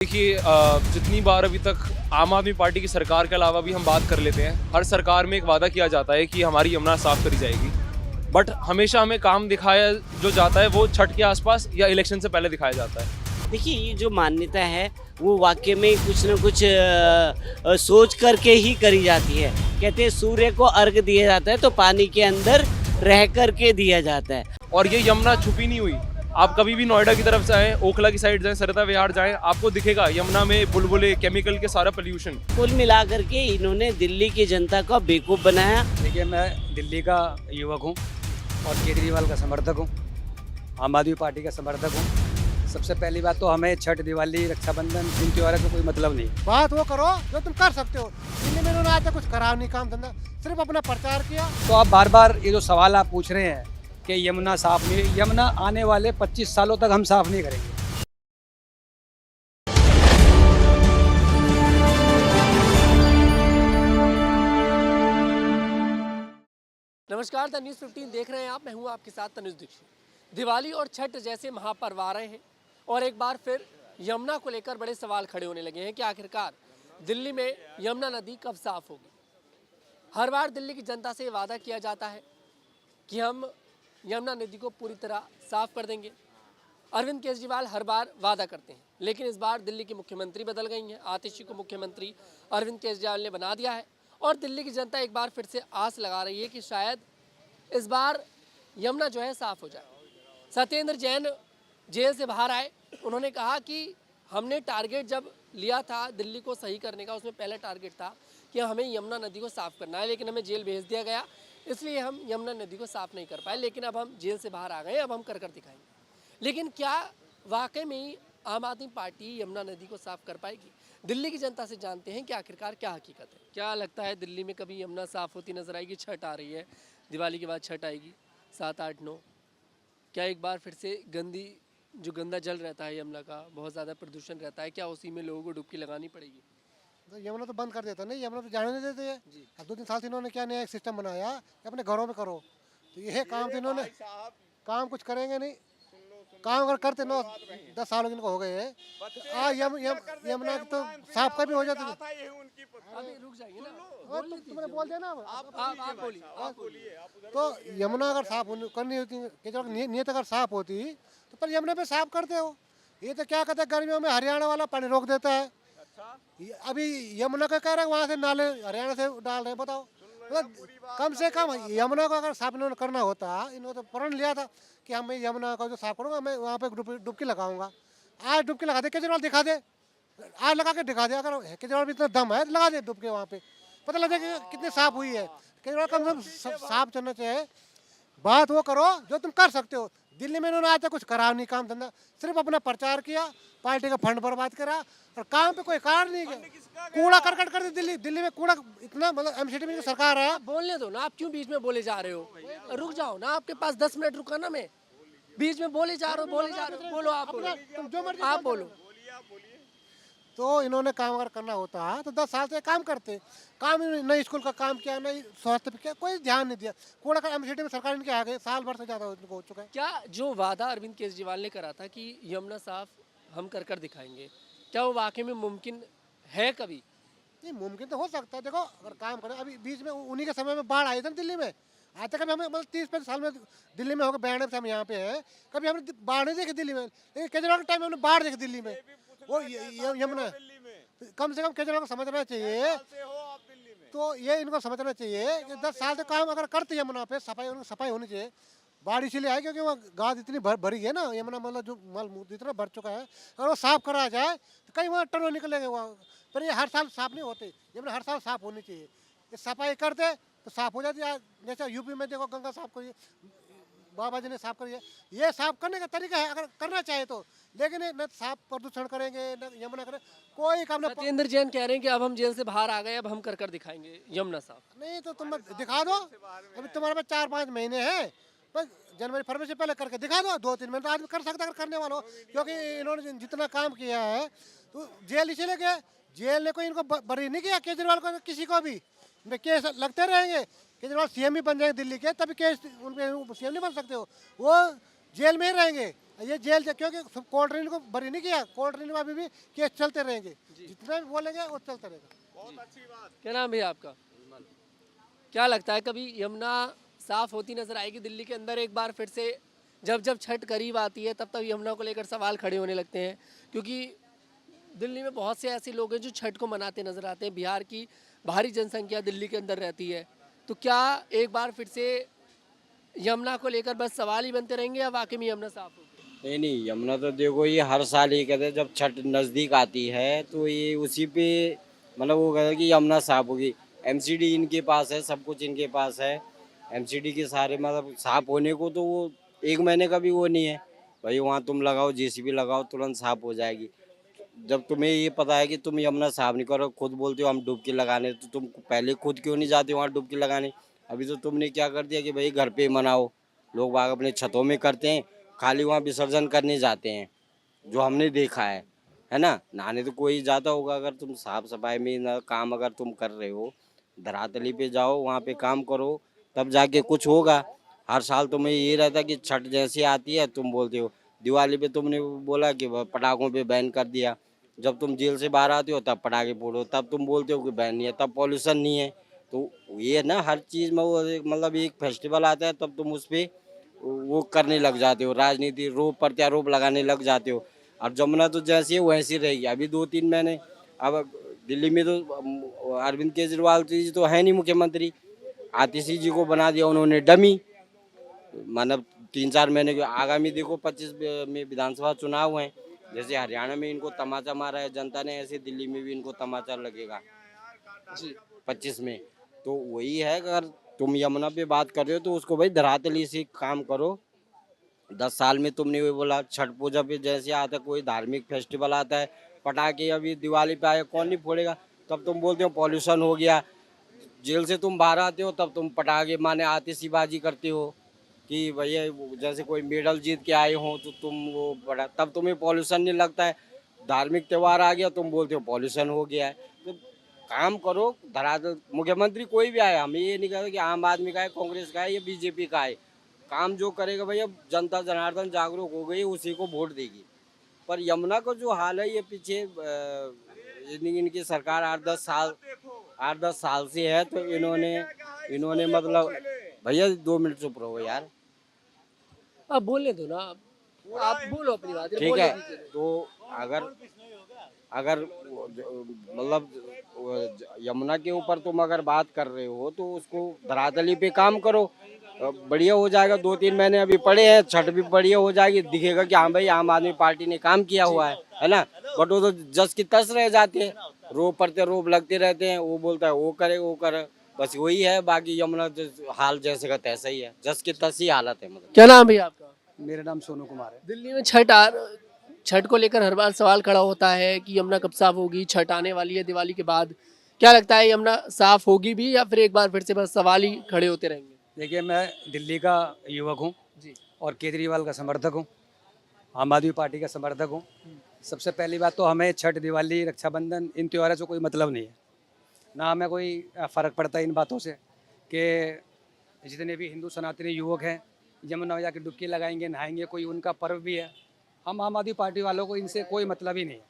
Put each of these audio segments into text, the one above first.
देखिए जितनी बार अभी तक आम आदमी पार्टी की सरकार के अलावा भी हम बात कर लेते हैं, हर सरकार में एक वादा किया जाता है कि हमारी यमुना साफ करी जाएगी। बट हमेशा हमें काम दिखाया जो जाता है वो छठ के आसपास या इलेक्शन से पहले दिखाया जाता है। देखिए, ये जो मान्यता है वो वाकई में कुछ न कुछ सोच करके ही करी जाती है। कहते हैं सूर्य को अर्घ दिया जाता है तो पानी के अंदर रह करके दिया जाता है। और ये यमुना छुपी नहीं हुई। आप कभी भी नोएडा की तरफ जाएं, ओखला की साइड जाएं, सरता विहार जाएं, आपको दिखेगा यमुना में बुलबुले, केमिकल के सारा पोल्यूशन। कुल मिला करके इन्होंने दिल्ली की जनता को बेवकूफ़ बनाया। देखिए, मैं दिल्ली का युवक हूँ और केजरीवाल का समर्थक हूँ, आम आदमी पार्टी का समर्थक हूँ। सबसे पहली बात तो हमें छठ, दिवाली, रक्षाबंधन, इन त्योहारों का कोई मतलब नहीं। बात वो करो जो तुम कर सकते हो। दिल्ली में इन्होंने आज तक कुछ करा नहीं, काम धंधा, सिर्फ अपना प्रचार किया। तो आप बार बार ये जो सवाल आप पूछ रहे हैं कि यमुना साफ नहीं, यमुना आने वाले 25 सालों तक हम साफ नहीं करेंगे। नमस्कार, द न्यूज़ 15 देख रहे हैं आप। मैं हूं आपके साथ तनुज दीक्षित। दिवाली और छठ जैसे महापर्व आ रहे हैं और एक बार फिर यमुना को लेकर बड़े सवाल खड़े होने लगे हैं कि आखिरकार दिल्ली में यमुना नदी कब साफ होगी। हर बार दिल्ली की जनता से वादा किया जाता है कि हम यमुना नदी को पूरी तरह साफ कर देंगे। अरविंद केजरीवाल हर बार वादा करते हैं, लेकिन इस बार दिल्ली की मुख्यमंत्री बदल गई हैं। आतिशी को मुख्यमंत्री अरविंद केजरीवाल ने बना दिया है और दिल्ली की जनता एक बार फिर से आस लगा रही है कि शायद इस बार यमुना जो है साफ हो जाए। सत्येंद्र जैन जेल से बाहर आए। उन्होंने कहा कि हमने टारगेट जब लिया था दिल्ली को सही करने का, उसमें पहला टारगेट था कि हमें यमुना नदी को साफ करना है, लेकिन हमें जेल भेज दिया गया, इसलिए हम यमुना नदी को साफ नहीं कर पाए। लेकिन अब हम जेल से बाहर आ गए, अब हम कर दिखाएंगे। लेकिन क्या वाकई में ही आम आदमी पार्टी यमुना नदी को साफ कर पाएगी? दिल्ली की जनता से जानते हैं कि आखिरकार क्या हकीकत है। क्या लगता है दिल्ली में कभी यमुना साफ होती नजर आएगी? छठ आ रही है, दिवाली के बाद छठ आएगी, 7, 8, 9। क्या एक बार फिर से जो गंदा जल रहता है यमुना का, बहुत ज़्यादा प्रदूषण रहता है, क्या उसी में लोगों को डुबकी लगानी पड़ेगी? तो यमुना तो बंद कर देता नहीं, यमुना तो जाने नहीं देते हैं। अब 2-3 साल से इन्होंने क्या नया एक सिस्टम बनाया कि अपने घरों में करो। तो यह काम तो इन्होंने काम कुछ करेंगे नहीं। काम अगर करते 9-10 साल इनको हो गए हैं, तो आज यमुना की तो साफ कभी हो जाती है। अभी रुक जाइए ना, तुमने बोल दिया ना। आप बोलिए। तो यमुना अगर साफ करनी होती, नीयत अगर साफ होती तो पर यमुना पे साफ करते हो। ये तो क्या कहते हैं, गर्मियों में हरियाणा वाला पानी रोक देता है। अभी यमुना का कह रहे हैं वहाँ से नाले हरियाणा से डाल रहे हैं। बताओ, मतलब कम से कम यमुना को अगर साफ इन्होंने करना होता, इन्होंने तो प्रण लिया था कि हम यमुना को जो साफ करूँगा, मैं वहाँ पे डुबकी लगाऊंगा। आज डुबकी लगा दे, केजरीवाल दिखा दे, आज लगा के दिखा दे। अगर केजरीवाल में इतना दम है लगा दे डुबकी, वहाँ पे पता लगे कि कितनी साफ हुई है। केजरीवाल कम से कम साफ चलना चाहिए। बात वो करो जो तुम कर सकते हो। दिल्ली में इन्होंने आज तक कुछ करा नहीं, काम धंधा, सिर्फ अपना प्रचार किया, पार्टी का फंड बर्बाद करा और काम पे कोई कार्य नहीं किया। कूड़ा करकट कर दी दिल्ली में। कूड़ा इतना, मतलब एमसीडी में जो सरकार है। बोलने दो ना, आप क्यों बीच में बोले जा रहे हो? रुक जाओ ना, आपके पास 10 मिनट रुका ना। मैं बीच में बोले जा रहे हो। बोलो, आप बोलो। तो इन्होंने काम अगर करना होता तो 10 साल से काम करते। काम नई स्कूल का काम किया, नई स्वास्थ्य पे किया, कोई ध्यान नहीं दिया। कूड़ा का एमसीडी में सरकार इनके आ गए, साल भर से ज़्यादा हो चुका है। क्या जो वादा अरविंद केजरीवाल ने करा था कि यमुना साफ हम कर दिखाएंगे, क्या वो वाकई में मुमकिन है कभी? नहीं, मुमकिन तो हो सकता है। देखो, अगर काम करें। अभी बीच में उन्हीं के समय में बाढ़ आई थी ना दिल्ली में। आज तक हमें मतलब 30-35 साल में दिल्ली में होकर बैठने से हम यहाँ पे हैं, कभी हमने बाढ़ नहीं देखी दिल्ली में। लेकिन केजरीवाल के टाइम में हमने बाढ़ देखी दिल्ली में। वो यमुना, कम से कम केजरीवाल को समझना चाहिए। तो ये इनको समझना चाहिए कि 10 साल से काम अगर करते यमुना पे सफाई होनी चाहिए। बाढ़ इसीलिए आई क्योंकि वहाँ गाद इतनी भरी है ना, यमुना मतलब जो मल इतना भर चुका है। अगर वो साफ करा जाए तो कई वहाँ टर्न निकलेंगे वहाँ। पर ये हर साल साफ नहीं होते, यमुना हर साल साफ होनी चाहिए। ये सफाई करते तो साफ हो जाती है। जैसे यूपी में देखो, गंगा साफ करिए, बाबा जी ने साफ करिए। ये साफ करने का तरीका है अगर करना चाहे तो। लेकिन न साफ प्रदूषण करेंगे, न यमुना करें, कोई काम नहीं। सत्येंद्र जैन कह रहे हैं कि अब हम जेल से बाहर आ गए, अब हम कर दिखाएंगे यमुना साफ। नहीं तो तुम दिखा दो। अभी तुम्हारे पास 4-5 महीने हैं, बस जनवरी फरवरी से पहले करके दिखा दो। 2-3 महीने तो आदमी कर सकता अगर करने वाला हो। क्योंकि इन्होंने जितना काम किया है तो जेल इसीलिए गए। जेल ने कोई इनको बरी नहीं किया, केजरीवाल को, किसी को भी। केस लगते रहेंगे। केजरीवाल सीएम ही बन जाएंगे दिल्ली के, तभी केस उनके सीएम नहीं बन सकते हो। वो जेल में ही रहेंगे। ये जेल क्योंकि कोर्ट ने इनको बरी नहीं किया, कोर्ट ने अभी भी केस चलते रहेंगे, जितना भी बोलेंगे वो चलता रहेगा। क्या नाम है आपका? क्या लगता है कभी यमुना साफ होती नजर आएगी दिल्ली के अंदर एक बार फिर से? जब जब छठ करीब आती है तब तब यमुना को लेकर सवाल खड़े होने लगते हैं, क्योंकि दिल्ली में बहुत से ऐसे लोग हैं जो छठ को मनाते नजर आते हैं। बिहार की भारी जनसंख्या दिल्ली के अंदर रहती है, तो क्या एक बार फिर से यमुना को लेकर बस सवाल ही बनते रहेंगे या वाकई में यमुना साफ होगी? नहीं नहीं, यमुना तो देखो ये हर साल ये कहते हैं जब छठ नज़दीक आती है तो ये उसी पे मतलब वो कहते हैं कि यमुना साफ होगी। एमसीडी इनके पास है, सब कुछ इनके पास है। एमसीडी के सारे मतलब साफ होने को तो वो 1 महीने का भी वो नहीं है भाई, वहाँ तुम लगाओ जेसीबी लगाओ तुरंत साफ हो जाएगी। जब तुम्हें ये पता है कि तुम यमुना साफ नहीं करो, खुद बोलते हो हम डुबकी लगाने, तो तुम पहले खुद क्यों नहीं जाते वहाँ डुबकी लगाने? अभी तो तुमने क्या कर दिया कि भाई घर पे ही मनाओ, लोग बाग अपने छतों में करते हैं, खाली वहाँ विसर्जन करने जाते हैं, जो हमने देखा है ना। नहाने तो कोई जाता होगा, अगर तुम साफ सफाई में ना काम अगर तुम कर रहे हो, धरातली पे जाओ वहाँ पे काम करो, तब जाके कुछ होगा। हर साल तुम्हें ये रहता कि छठ जैसी आती है तुम बोलते हो, दिवाली पे तुमने बोला कि पटाखों पे बैन कर दिया, जब तुम जेल से बाहर आते हो तब पटाखे फोड़ो, तब तुम बोलते हो कि बैन नहीं है, तब पॉल्यूशन नहीं है। तो ये ना हर चीज़ में वो मतलब एक फेस्टिवल आता है तब तुम उस पर वो करने लग जाते हो, राजनीति रोप प्रत्यारोप लगाने लग जाते हो। और जमुना तो जैसी है वैसी रहेगी। अभी 2-3 महीने अब दिल्ली में तो अरविंद केजरीवाल जी तो है नहीं मुख्यमंत्री, आतिशी जी को बना दिया उन्होंने डमी। मतलब 3-4 महीने के आगामी देखो 25 में विधानसभा चुनाव हैं, जैसे हरियाणा में इनको तमाचा मारा है जनता ने, ऐसे दिल्ली में भी इनको तमाचा लगेगा जी 25 में। तो वही है, अगर तुम यमुना पे बात कर रहे हो तो उसको भाई धरातली से काम करो। 10 साल में तुमने वो बोला छठ पूजा पे जैसे आता है, कोई धार्मिक फेस्टिवल आता है, पटाखे अभी दिवाली पे आए कौन नहीं फोड़ेगा, तब तुम बोलते हो पॉल्यूशन हो गया। जेल से तुम बाहर आते हो तब तुम पटाखे माने आतिशबाजी करते हो कि भैया जैसे कोई मेडल जीत के आए हो तो तुम वो बड़ा, तब तुम्हें पॉल्यूशन नहीं लगता है। धार्मिक त्यौहार आ गया तुम बोलते हो पॉल्यूशन हो गया है। तो काम करो, धरातल मुख्यमंत्री कोई भी आए, हम ये नहीं कहते कि आम आदमी का है, कांग्रेस का है या बीजेपी का है, काम जो करेगा भैया जनता जनार्दन जागरूक हो गई उसी को वोट देगी। पर यमुना को जो हाल है ये पीछे इनकी सरकार 8-10 साल से है, तो इन्होंने मतलब भैया 2 मिनट चुप रहो यार, आप बोलने दो ना, आप बोलो अपनी बात, ठीक बोलने है। दीजिए। तो अगर मतलब यमुना के ऊपर तुम अगर बात कर रहे हो तो उसको धरातली पे काम करो, बढ़िया हो जाएगा। 2-3 महीने अभी पड़े हैं, छठ भी बढ़िया हो जाएगी, दिखेगा कि हाँ भाई आम आदमी पार्टी ने काम किया हुआ है ना। बट वो तो जस की तस रह जाते हैं, रोप प्रत्यारोप लगते रहते हैं, वो बोलता है वो करे वो करे, बस वही है। बाकी यमुना हाल जैसे का तैसा ही है, जस की तस ही हालत है। मतलब क्या नाम है आपका? मेरा नाम सोनू कुमार है। दिल्ली में छठ को लेकर हर बार सवाल खड़ा होता है कि यमुना कब साफ होगी, छठ आने वाली है दिवाली के बाद। क्या लगता है यमुना साफ होगी भी या फिर एक बार फिर से बस सवाल ही खड़े होते रहेंगे? देखिए, मैं दिल्ली का युवक हूँ जी और केजरीवाल का समर्थक हूँ, आम आदमी पार्टी का समर्थक हूँ। सबसे पहली बात तो हमें छठ, दिवाली, रक्षाबंधन इन त्योहारों से कोई मतलब नहीं है, ना हमें कोई फ़र्क पड़ता इन बातों से कि जितने भी हिंदू सनातनी युवक हैं यमुना में जाकर डुबकी लगाएंगे, नहाएंगे, कोई उनका पर्व भी है। हम आम आदमी पार्टी वालों को इनसे कोई मतलब ही नहीं है।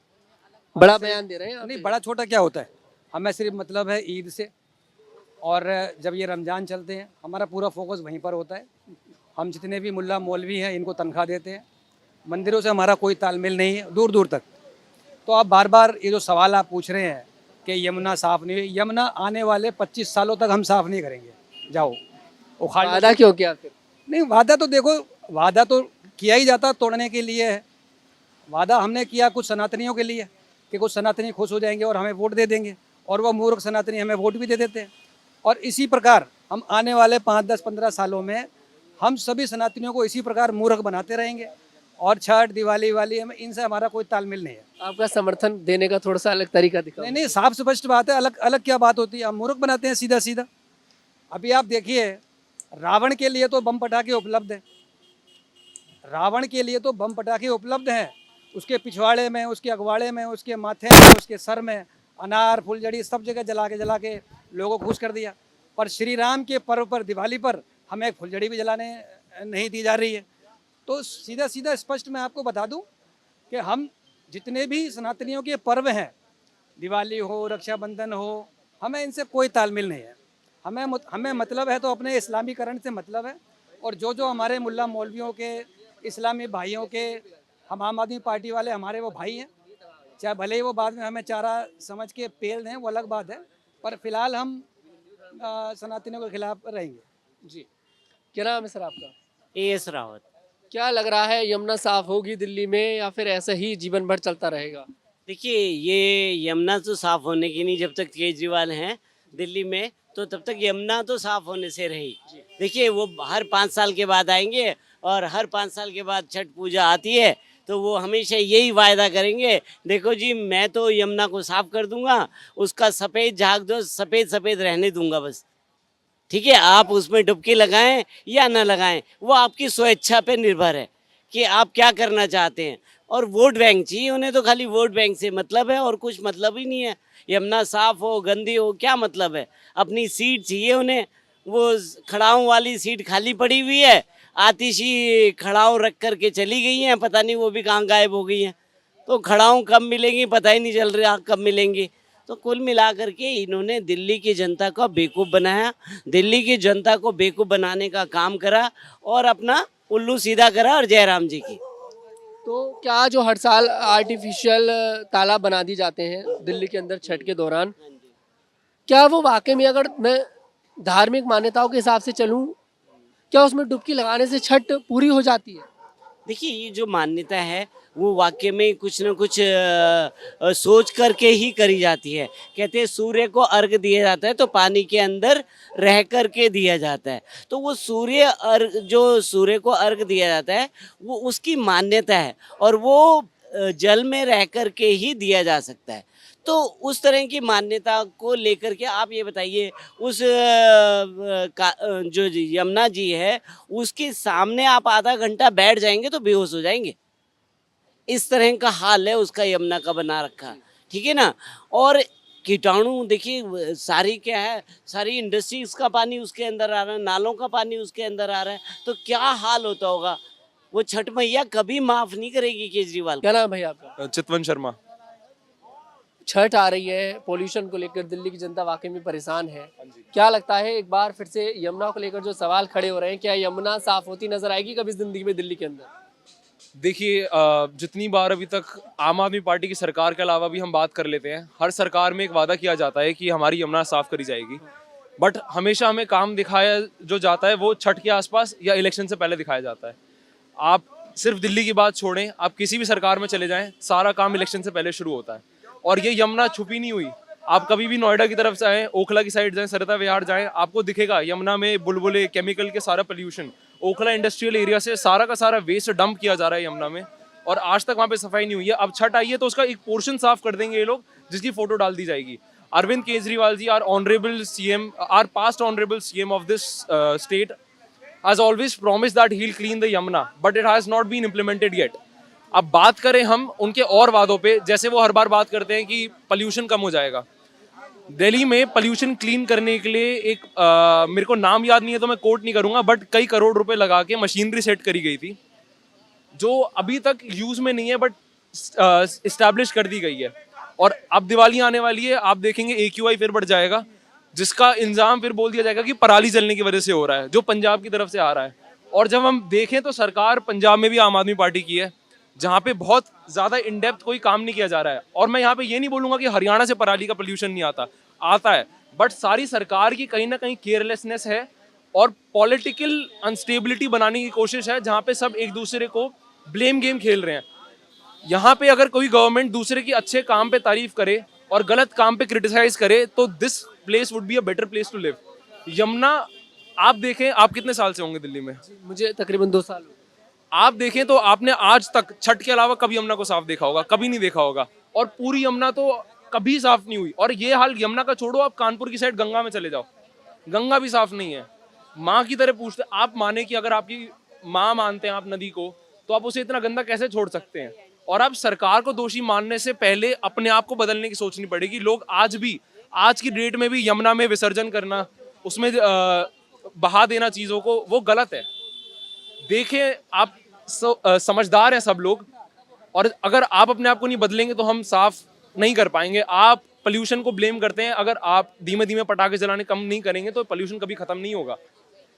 बड़ा बयान दे रहे हैं आप। नहीं, बड़ा छोटा क्या होता है, हमें सिर्फ मतलब है ईद से, और जब ये रमज़ान चलते हैं हमारा पूरा फोकस वहीं पर होता है। हम जितने भी मुल्ला मौलवी हैं इनको तनख्वाह देते हैं, मंदिरों से हमारा कोई तालमेल नहीं है दूर दूर तक। तो आप बार बार ये जो सवाल आप पूछ रहे हैं कि यमुना साफ़ नहीं हुई, यमुना आने वाले 25 सालों तक हम साफ़ नहीं करेंगे। जाओ उखाड़ लो। वादा क्यों किया फिर? नहीं, वादा तो देखो, वादा तो किया ही जाता तोड़ने के लिए है। वादा हमने किया कुछ सनातनियों के लिए कि कुछ सनातनी खुश हो जाएंगे और हमें वोट दे देंगे, और वह मूर्ख सनातनी हमें वोट भी दे देते हैं। और इसी प्रकार हम आने वाले 5, 10, 15 सालों में हम सभी सनातनियों को इसी प्रकार मूर्ख बनाते रहेंगे। और छठ, दिवाली वाली हमें इनसे हमारा कोई तालमेल नहीं है। आपका समर्थन देने का थोड़ा सा अलग तरीका दिखाओ। नहीं नहीं, साफ स्पष्ट बात है, अलग अलग क्या बात होती है, हम मूर्ख बनाते हैं सीधा सीधा। अभी आप देखिए, रावण के लिए तो बम पटाखे उपलब्ध हैं, रावण के लिए तो बम पटाखे उपलब्ध हैं। उसके पिछवाड़े में, उसके अगवाड़े में, उसके माथे में, उसके सर में अनार, फुलझड़ी सब जगह जला के लोगों को खुश कर दिया। पर श्री राम के पर्व पर, दिवाली पर हमें एक फुलझड़ी भी जलाने नहीं दी जा रही है। तो सीधा सीधा स्पष्ट मैं आपको बता दूं कि हम जितने भी सनातनियों के पर्व हैं, दिवाली हो, रक्षाबंधन हो, हमें इनसे कोई तालमेल नहीं है। हमें मतलब है तो अपने इस्लामीकरण से मतलब है। और जो हमारे मुल्ला मौलवियों के, इस्लामी भाइयों के, हम आम आदमी पार्टी वाले हमारे वो भाई हैं, चाहे भले ही वो बाद में हमें चारा समझ के पेल दें, वो अलग बात है, पर फिलहाल हम सनातनियों के खिलाफ रहेंगे। जी, क्या नाम है सर आपका? एएस रावत। क्या लग रहा है, यमुना साफ होगी दिल्ली में या फिर ऐसा ही जीवन भर चलता रहेगा? देखिए, ये यमुना तो साफ होने की नहीं, जब तक केजरीवाल हैं दिल्ली में तो तब तक यमुना तो साफ होने से रही। देखिए, वो हर 5 साल के बाद आएंगे और हर 5 साल के बाद छठ पूजा आती है तो वो हमेशा यही वायदा करेंगे, देखो जी मैं तो यमुना को साफ कर दूंगा, उसका सफ़ेद झाग दो, सफ़ेद सफ़ेद रहने दूंगा बस। ठीक है, आप उसमें डुबकी लगाएं या ना लगाएं, वो आपकी स्वेच्छा पे निर्भर है कि आप क्या करना चाहते हैं। और वोट बैंक चाहिए उन्हें, तो खाली वोट बैंक से मतलब है और कुछ मतलब ही नहीं है। यमुना साफ हो गंदी हो क्या मतलब है, अपनी सीट चाहिए उन्हें। वो खड़ाऊं वाली सीट खाली पड़ी हुई है, आतिशी खड़ाऊं रख करके चली गई हैं, पता नहीं वो भी कहाँ गायब हो गई हैं। तो खड़ाऊं कब मिलेंगी पता ही नहीं चल रहा कब मिलेंगी। तो कुल मिलाकर के इन्होंने दिल्ली की जनता को बेवकूफ़ बनाया, दिल्ली की जनता को बेवकूफ़ बनाने का काम करा और अपना उल्लू सीधा करा और जयराम जी की। तो क्या जो हर साल आर्टिफिशियल तालाब बना दिए जाते हैं दिल्ली के अंदर छठ के दौरान, क्या वो वाकई में, अगर मैं धार्मिक मान्यताओं के हिसाब से चलूं, क्या उसमें डुबकी लगाने से छठ पूरी हो जाती है? देखिए, ये जो मान्यता है वो वाकई में कुछ न कुछ सोच करके ही करी जाती है। कहते हैं सूर्य को अर्घ दिया जाता है तो पानी के अंदर रह कर के दिया जाता है। तो वो सूर्य को अर्घ दिया जाता है वो उसकी मान्यता है और वो जल में रह कर के ही दिया जा सकता है। तो उस तरह की मान्यता को लेकर के आप ये बताइए, उस जो यमुना जी है उसके सामने आप आधा घंटा बैठ जाएंगे तो बेहोश हो जाएंगे। इस तरह का हाल है उसका यमुना का बना रखा, ठीक है ना। और कीटाणु देखिए सारी क्या है, सारी इंडस्ट्रीज का पानी उसके अंदर आ रहा है, नालों का पानी उसके अंदर आ रहा है, तो क्या हाल होता होगा। वो छठ मैया कभी माफ नहीं करेगी केजरीवाल। क्या नाम है भाई आपका? चितवन शर्मा। छठ आ रही है, पोल्यूशन को लेकर दिल्ली की जनता वाकई में परेशान है। क्या लगता है, एक बार फिर से यमुना को लेकर जो सवाल खड़े हो रहे हैं, क्या यमुना साफ होती नजर आएगी कभी जिंदगी में दिल्ली के अंदर? देखिए, जितनी बार अभी तक आम आदमी पार्टी की सरकार के अलावा भी हम बात कर लेते हैं, हर सरकार में एक वादा किया जाता है कि हमारी यमुना साफ करी जाएगी, बट हमेशा हमें काम दिखाया जो जाता है वो छठ के आसपास या इलेक्शन से पहले दिखाया जाता है। आप सिर्फ दिल्ली की बात छोड़ें, आप किसी भी सरकार में चले जाएं, सारा काम इलेक्शन से पहले शुरू होता है। और ये यमुना छुपी नहीं हुई। आप कभी भी नोएडा की तरफ से आएँ, ओखला की साइड जाएँ, सरिता विहार जाएँ, आपको दिखेगा यमुना में बुलबुले, केमिकल के सारा पोल्यूशन। ओखला इंडस्ट्रियल एरिया से सारा का सारा वेस्ट डंप किया जा रहा है यमुना में और आज तक वहाँ पे सफाई नहीं हुई है। अब छठ आई है तो उसका एक पोर्शन साफ कर देंगे ये लोग, जिसकी फोटो डाल दी जाएगी। Arvind Kejriwal ji, are honourable CM, are past honourable CM of this state has always promised that he'll clean the Yamuna, but it has not been implemented yet. अब बात करें हम उनके और वादों पे, जैसे वो हर बार बात करते हैं कि पोल्यूशन कम हो जाएगा। दिल्ली में पोल्यूशन क्लीन करने के लिए एक मेरे को नाम याद नहीं है तो मैं कोट नहीं करूंगा, बट कई करोड़ रुपए लगा के मशीनरी सेट करी गई थी जो अभी तक यूज में नहीं है, बट इस्टेब्लिश कर दी गई है। और अब दिवाली आने वाली है, आप देखेंगे AQI फिर बढ़ जाएगा, जिसका इंजाम फिर बोल दिया जाएगा कि पराली जलने की वजह से हो रहा है, जो पंजाब की तरफ से आ रहा है। और जब हम देखें तो सरकार पंजाब में भी आम आदमी पार्टी की है, जहाँ पे बहुत ज़्यादा इन डेप्थ कोई काम नहीं किया जा रहा है। और मैं यहाँ पे ये नहीं बोलूँगा कि हरियाणा से पराली का पोल्यूशन नहीं आता है, बट सारी सरकार की कहीं ना कहीं केयरलेसनेस है और पॉलिटिकल अनस्टेबिलिटी बनाने की कोशिश है, जहाँ पे सब एक दूसरे को ब्लेम गेम खेल रहे हैं। यहाँ पे अगर कोई गवर्नमेंट दूसरे की अच्छे काम पे तारीफ करे और गलत काम पे क्रिटिसाइज करे तो this place would be a better place to live. Yamuna आप देखें, आप कितने साल से होंगे दिल्ली में? मुझे तकरीबन 2 साल। आप देखें तो आपने आज तक छठ के अलावा कभी यमुना को साफ देखा होगा? कभी नहीं देखा होगा। और पूरी यमुना तो कभी साफ नहीं हुई। और ये हाल यमुना का छोड़ो, आप कानपुर की साइड गंगा में चले जाओ, गंगा भी साफ नहीं है। माँ की तरह पूछते, आप माने कि अगर आपकी माँ मानते हैं आप नदी को, तो आप उसे इतना गंदा कैसे छोड़ सकते हैं? और अब सरकार को दोषी मानने से पहले अपने आप को बदलने की सोचनी पड़ेगी। लोग आज की डेट में भी यमुना में विसर्जन करना, उसमें बहा देना चीज़ों को, वो गलत है। देखें, आप समझदार हैं सब लोग, और अगर आप अपने आप को नहीं बदलेंगे तो हम साफ नहीं कर पाएंगे। आप पोल्यूशन को ब्लेम करते हैं, अगर आप धीमे धीमे पटाखे जलाने कम नहीं करेंगे तो पोल्यूशन कभी खत्म नहीं होगा।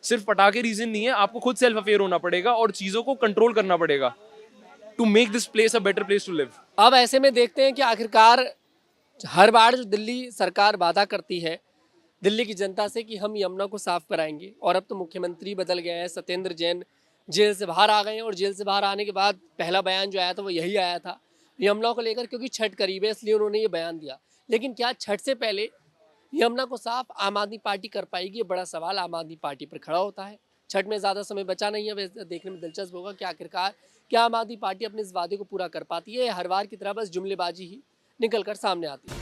सिर्फ पटाखे रीजन नहीं है, आपको खुद सेल्फ अफेयर होना पड़ेगा और चीज़ों को कंट्रोल करना पड़ेगा to make this place a better place to live. अब ऐसे में देखते हैं कि आखिरकार हर बार जो दिल्ली सरकार वादा करती है दिल्ली की जनता से कि हम यमुना को साफ कराएंगे, और अब तो मुख्यमंत्री बदल गया है, सत्येंद्र जैन जेल से बाहर आ गए हैं, और जेल से बाहर आने के बाद पहला बयान जो आया था वो यही आया था यमुना को लेकर, क्योंकि छठ करीब है इसलिए उन्होंने ये बयान दिया। लेकिन क्या छठ से पहले यमुना को साफ आम आदमी पार्टी कर पाएगी, ये बड़ा सवाल आम आदमी पार्टी पर खड़ा होता है। छठ में ज़्यादा समय बचा नहीं है, वैसे देखने में दिलचस्प होगा कि आखिरकार क्या आम आदमी पार्टी अपने इस वादे को पूरा कर पाती है, या हर बार की तरह बस जुमलेबाजी ही निकल कर सामने आती है।